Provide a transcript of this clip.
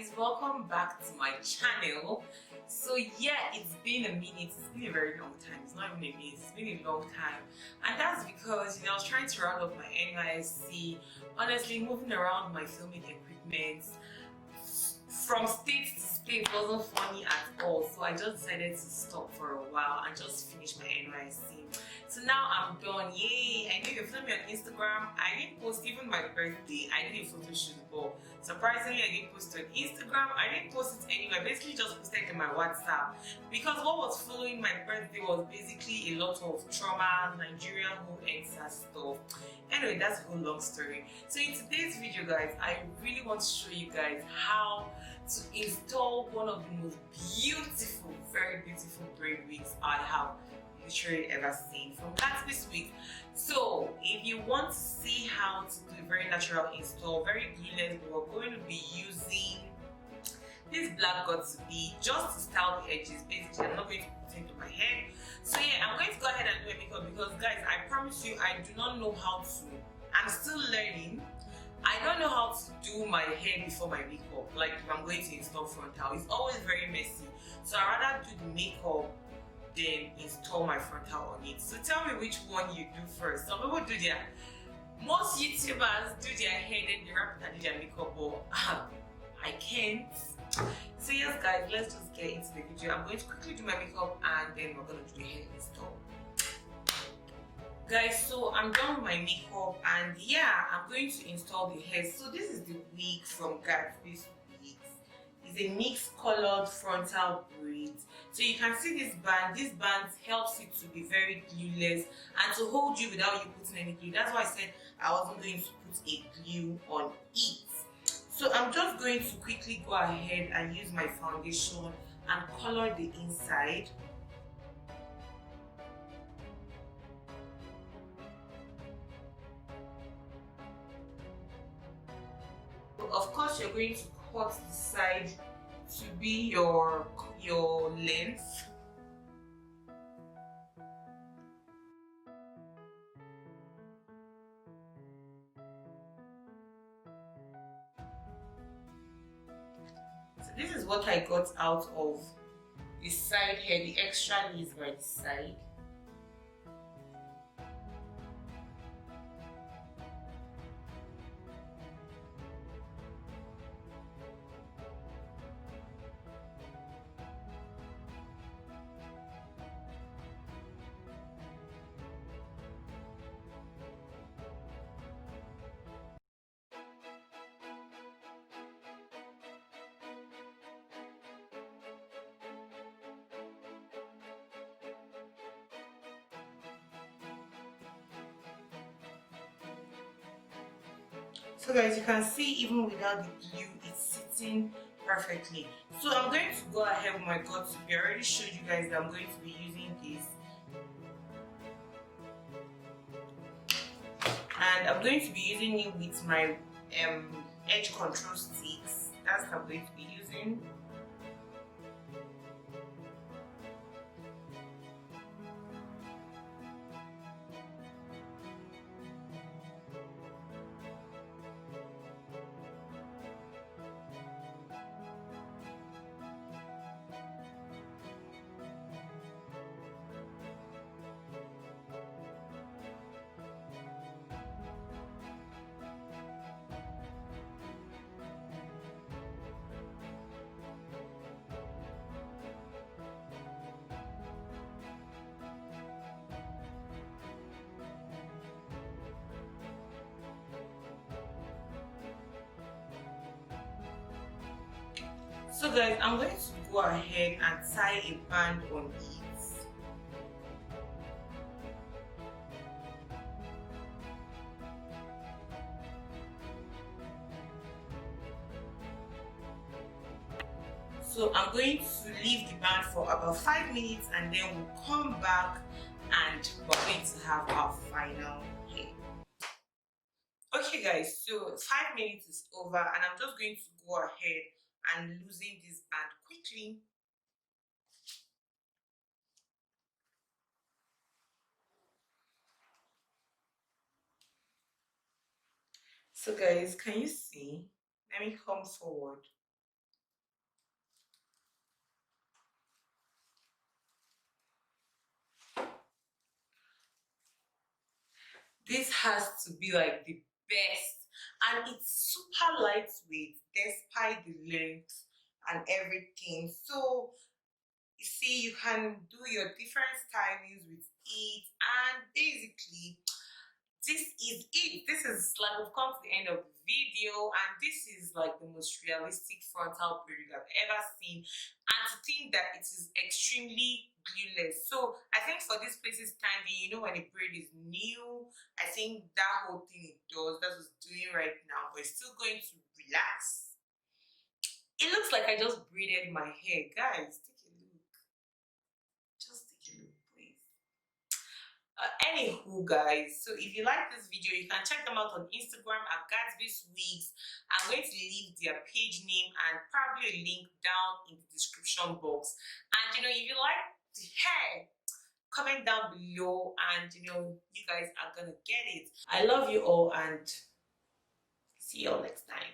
guys, welcome back to my channel. So yeah, it's been a minute. It's been a very long time. It's not even a minute, it's been a long time. And that's because I was trying to round up my NYSC. Honestly, moving around my filming equipment from state to state wasn't funny at all. So I just decided to stop for a while and just finish my NYSC. So now I'm done. Yay! I did a film on Instagram. I didn't post even my birthday. I did a photo shoot, but surprisingly I didn't post on Instagram. I didn't post it anywhere. I basically just posted it in my WhatsApp because what was following my birthday was basically a lot of trauma, Nigerian home EXA stuff. Anyway, that's a whole long story. So in today's video, guys, I really want to show you guys how to install one of the most beautiful, very beautiful braid wigs I have literally ever seen from this week. So if you want to see how to do a very natural install, very glueless, we're going to be using this black got to be just to style the edges. Basically, I'm not going to put it into my hair. So yeah, I'm going to go ahead and do a makeup because guys, I promise you I do not know how to. I'm still learning. I don't know how to do my hair before my makeup. Like if I'm going to install frontal, it's always very messy. So I'd rather do the makeup then install my frontal on it. So tell me which one you do first. Some people do most YouTubers do their hair, then they wrap it and do their makeup, but I can't. So yes guys, let's just get into the video. I'm going to quickly do my makeup and then we're going to do the hair install. Guys, so I'm done with my makeup and yeah, I'm going to install the hair. So this is the wig from Gatsby's Wigs. It's a mixed colored frontal braid. So you can see this band helps it to be very glueless and to hold you without you putting any glue. That's why I said I wasn't going to put a glue on it. So I'm just going to quickly go ahead and use my foundation and color the inside. Of course, you're going to cut the side to be your length. So this is what I got out of the side here, the extra lace by the side. So guys, you can see even without the glue, it's sitting perfectly. So I'm going to go ahead with my got to be. I already showed you guys that I'm going to be using this. And I'm going to be using it with my edge control sticks. That's what I'm going to be using. So guys, I'm going to go ahead and tie a band on it. So I'm going to leave the band for about 5 minutes and then we'll come back and we're going to have our final hair. Okay guys, so 5 minutes is over and I'm just going to go ahead and loosen this band quickly. So guys, can you see? Let me come forward. This has to be like the best, and it's super lightweight despite the length and everything. So you see, you can do your different stylings with it, and basically this is it. This is like we've come to the end of the video, and this is like the most realistic frontal braid I've ever seen. And to think that it is extremely glueless. So I think for this places standing, you know, when a braid is new, I think that whole thing it does, that's what it's doing right now, but it's still going to relax. It looks like I just braided my hair. Guys, take a look. Just take a look, please. Anywho, guys, so if you like this video, you can check them out on Instagram at Gatsby's Wigs. I'm going to leave their page name and probably a link down in the description box. And you know, if you like the hair, comment down below, and you know, you guys are gonna get it. I love you all, and see you all next time.